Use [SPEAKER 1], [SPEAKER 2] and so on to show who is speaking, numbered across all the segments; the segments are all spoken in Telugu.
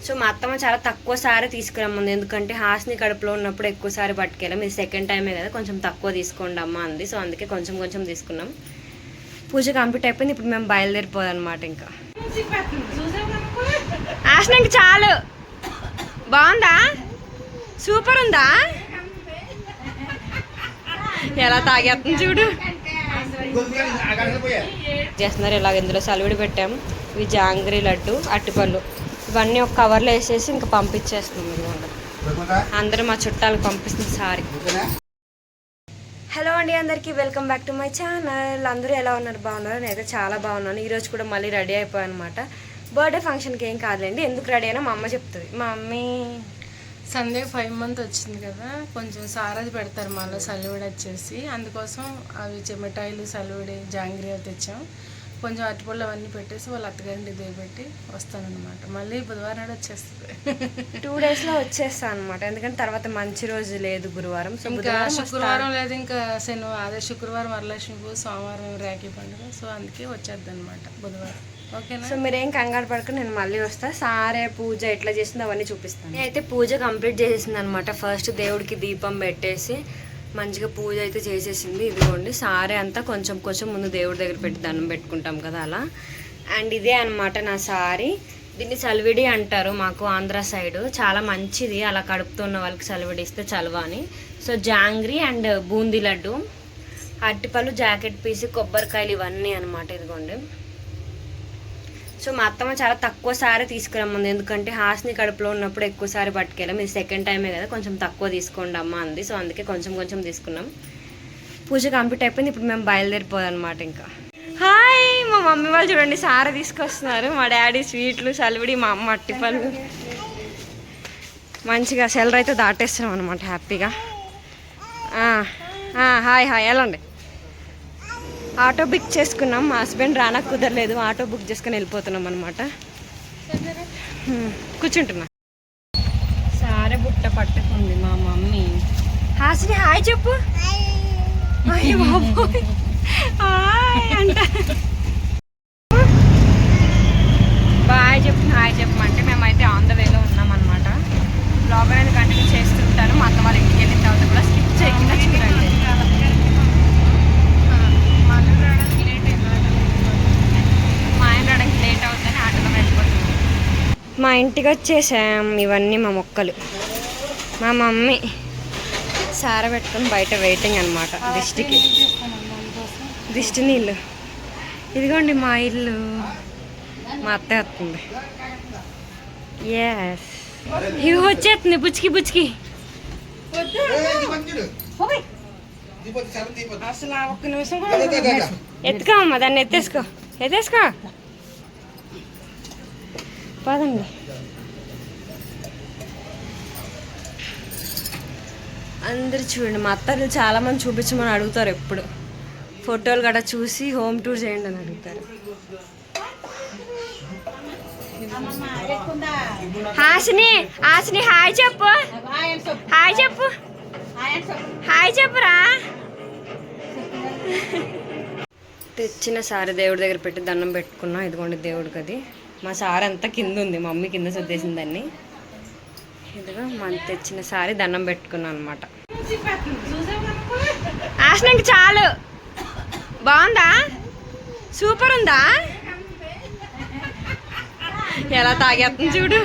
[SPEAKER 1] సో మా అత్తమ్మ చాలా తక్కువసారి తీసుకురమ్మంది, ఎందుకంటే హాస్ని కడుపులో ఉన్నప్పుడు ఎక్కువసారి పట్టుకెళ్ళాం. ఇది సెకండ్ టైమే కదా, కొంచెం తక్కువ తీసుకోండి అమ్మ అంది. సో అందుకే కొంచెం కొంచెం తీసుకున్నాం. పూజ కంప్లీట్ అయిపోయింది. ఇప్పుడు మేము బయలుదేరిపోదన్నమాట. ఇంకా హాస్ని ఇంక చాలు. బాగుందా? సూపర్ ఉందా? ఎలా తాగేస్తుంది చూడు. చేస్తున్నారు ఇలాగ. ఇందులో సలివిడి పెట్టాము. ఇవి జాంగ్రీ లడ్డు, అట్టిపళ్ళు, ఇవన్నీ ఒక కవర్లో వేసేసి ఇంకా పంపించేస్తున్నాం. ఇదిగోండి అందరూ మా చుట్టాలకు పంపిస్తుంది సారీ. హలో అండి, అందరికీ welcome back to my channel. అందరూ ఎలా ఉన్నారు? బాగున్నారు? నేనైతే చాలా బాగున్నాను. ఈరోజు కూడా మళ్ళీ రెడీ అయిపోయాను అనమాట. బర్త్డే ఫంక్షన్కి ఏం కాదులేండి. ఎందుకు రెడీ అయినా మా అమ్మ చెప్తుంది. మా మమ్మీ
[SPEAKER 2] సండే 5 months వచ్చింది కదా, కొంచెం సారాది పెడతారు మాలో సలివిడి వచ్చేసి, అందుకోసం అవి మిఠాయిలు, సలివిడి, జాంగ్రీ అవి తెచ్చాం. కొంచెం అరటిపళ్ళు అవన్నీ పెట్టేసి వాళ్ళ అత్తగారిని దిగబెట్టి వస్తానన్నమాట. మళ్ళీ బుధవారం నాడు వచ్చేస్తుంది.
[SPEAKER 1] 2 daysలో వచ్చేస్తాను అనమాట. ఎందుకంటే తర్వాత మంచి రోజు లేదు, గురువారం. సో
[SPEAKER 2] ఇంకా శుక్రవారం లేదు, ఇంకా అదే శుక్రవారం వరలక్ష్మి పూజ, సోమవారం రాఖీ పండుగ. సో అందుకే వచ్చేద్ది అనమాట బుధవారం. ఓకేనా?
[SPEAKER 1] సో మీరేం కంగారు పడుకుని నేను మళ్ళీ వస్తా. సారే పూజ ఎట్లా చేసిందో అవన్నీ చూపిస్తాను. నేనైతే పూజ కంప్లీట్ చేసేసింది అనమాట. ఫస్ట్ దేవుడికి దీపం పెట్టేసి మంచిగా పూజ అయితే చేసేసింది. ఇదిగోండి సారే అంతా కొంచెం కొంచెం ముందు దేవుడి దగ్గర పెట్టి దండం పెట్టుకుంటాం కదా, అలా. అండ్ ఇదే అనమాట నా సారీ. దీన్ని సలివిడి అంటారు మాకు ఆంధ్ర సైడ్. చాలా మంచిది అలా కడుపుతున్న వాళ్ళకి సలివిడి ఇస్తే చలువ అని. సో జాంగ్రీ అండ్ బూందీ లడ్డు, అరటిపళ్ళు, జాకెట్ పీస్, కొబ్బరికాయలు ఇవన్నీ అనమాట. ఇదిగోండి. సో మా అత్తమ్మ చాలా తక్కువసారి తీసుకురమ్మంది, ఎందుకంటే హాస్ని కడుపులో ఉన్నప్పుడు ఎక్కువసారి పట్టుకెళ్ళాం. ఇది సెకండ్ టైమే కదా, కొంచెం తక్కువ తీసుకోండి అమ్మ అంది. సో అందుకే కొంచెం కొంచెం తీసుకున్నాం. పూజ కంప్లీట్ అయిపోయింది. ఇప్పుడు మేము బయలుదేరిపోదన్నమాట. ఇంకా హాయ్, మా మమ్మీ వాళ్ళు చూడండి సారా తీసుకొస్తున్నారు. మా డాడీ స్వీట్లు, సలివిడి, మా అమ్మ అట్టిపళ్ళు. మంచిగా సెలర్ అయితే దాటేస్తున్నాం అనమాట హ్యాపీగా. హాయ్ హాయ్, వెళ్ళండి. ఆటో బుక్ చేసుకున్నాం. మా హస్బెండ్ రానా కుదరలేదు, ఆటో బుక్ చేసుకుని వెళ్ళిపోతున్నాం అనమాట. కూర్చుంటున్నా. సారే బుట్ట పట్టుకుంది మా మమ్మీ. హాసిని హాయ్ చెప్పు. హాయ్ అంట. బాయ్ చెప్పు, హాయ్ చెప్పమంటే మేమైతే ఆన్ ద వేలో ఉన్నాం అనమాట. బ్లాగ్ అనేది కంటిన్యూ చేస్తుంటాను. మా అత్త వాళ్ళ ఇంటికి వెళ్ళిన తర్వాత కూడా స్కిప్ చేయకుండా చూడండి. లేట్ అవుతుందని ఆటోలో వెళ్ళిపోతున్నాం. మా ఇంటికి వచ్చేసాం. ఇవన్నీ మా మొక్కలు. మా మమ్మీ సార పెట్టుకొని బయట వెయిటింగ్ అనమాట. దిష్టి నీళ్ళు. ఇదిగోండి మా ఇల్లు. మా అత్త వస్తుంది. ఎస్, ఇవి వచ్చేస్తుంది బుచ్చికి బుచ్చికి. ఎత్తుకోమ్మా దాన్ని, ఎత్తేసుకో ఎత్తేసుకో. పదండి. అందరు చూడండి, మా అత్తలు చాలామంది చూపించమని అడుగుతారు. ఎప్పుడు ఫోటోలు గట్రా చూసి హోమ్ టూర్ చేయండి అని అడుగుతారు. హాసిని హాసిని హాయ్ చెప్పు. హాయ్ చెప్పు. హాయ్ చెప్పురా. తెచ్చిన సారి దేవుడి దగ్గర పెట్టి దండం పెట్టుకున్నాం. ఇదిగోండి దేవుడికి. అది మా సారి అంతా కింద ఉంది, మమ్మీ కింద సర్దేసింది దాన్ని. ఇదిగో మన తెచ్చిన సారి దండం పెట్టుకున్నాం అనమాట. ఆశనికి చాలు. బాగుందా? సూపర్ ఉందా? ఎలా తాగేస్తుంది చూడు.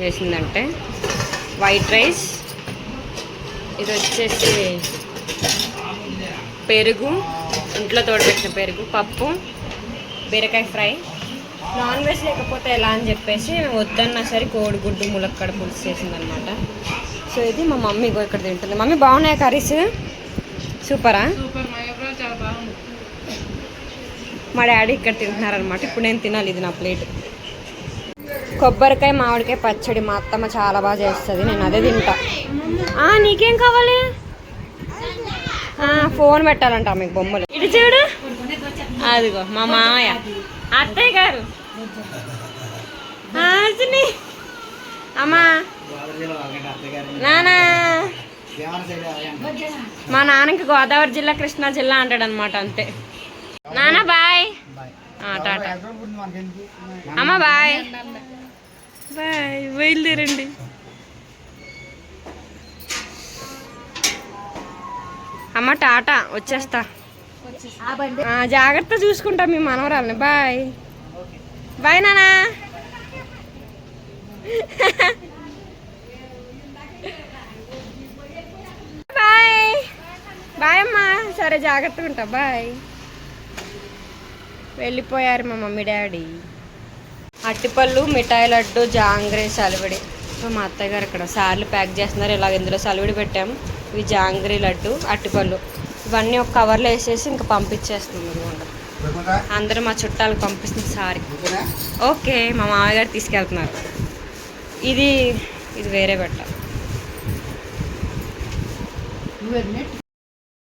[SPEAKER 1] చేసిందంటే వైట్ రైస్, ఇది వచ్చేసి పెరుగు, ఇంట్లో తోడబెట్టిన పెరుగు, పప్పు, బీరకాయ ఫ్రై. నాన్ వెజ్ లేకపోతే ఎలా అని చెప్పేసి మేము వద్దన్నా సరే కోడిగుడ్డు ములక్కడ పులుసు చేసిందనమాట. సో ఇది మా మమ్మీ ఇక్కడ తింటుంది. మమ్మీ బాగున్నాయా కర్రీస్? సూపరా? మా డాడీ ఇక్కడ తింటున్నారనమాట. ఇప్పుడు నేను తినాలి, ఇది నా ప్లేట్. కొబ్బరికాయ, మామిడికాయ పచ్చడి మా అత్తమ్మ చాలా బాగా చేస్తుంది. నేను అదే తింటా. నీకేం కావాలి? ఫోన్ పెట్టాలంట మీకు బొమ్మలు. ఇటు చూడు, అదిగో మా మామయ్య, అత్తయ్య గారు. అమ్మా నానా, మా నాన్నకి గోదావరి జిల్లా, కృష్ణా జిల్లా అంటాడు అనమాట. అంతే నాన్న. బాయ్. టాటా అమ్మ బాయ్ బాయ్ బయలుదేరండి. అమ్మ టాటా వచ్చేస్తా. జాగ్రత్త చూసుకుంటా మీ మనవరాలని. బాయ్ బాయ్ నానా. బాయ్ బాయ్ అమ్మా. సరే జాగ్రత్తగా ఉంటా. బాయ్. వెళ్ళిపోయారు మా మమ్మీ డాడీ. అట్టిపళ్ళు, మిఠాయి లడ్డు, జాంగ్రీ, సలివిడి. సో మా అత్తయ్య గారు ఇక్కడ సార్లు ప్యాక్ చేస్తున్నారు. ఇలాగ ఇందులో సలివిడి పెట్టాము. ఇవి జాంగ్రీ లడ్డు, అట్టిపళ్ళు ఇవన్నీ ఒక కవర్లో వేసేసి ఇంకా పంపించేస్తుంది. అందరూ మా చుట్టాలకు పంపిస్తుంది సారీ. ఓకే మా మామయ్య గారు తీసుకెళ్తున్నారు. ఇది వేరే పెట్ట.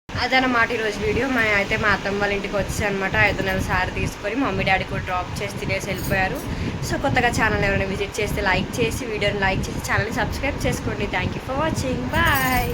[SPEAKER 1] అదనమాట ఈరోజు వీడియో. అయితే మా అత్తమ్మ వాళ్ళ ఇంటికి వచ్చి అనమాట 5 నెలల సారీ తీసుకొని మమ్మీ డాడీ కూడా డ్రాప్ చేసి తినేసి వెళ్ళిపోయారు. సో కొత్తగా ఛానల్ ఎవరైనా విజిట్ చేస్తే లైక్ చేసి వీడియోని లైక్ చేసి ఛానల్ని సబ్స్క్రైబ్ చేసుకోండి. Thank you for watching. Bye.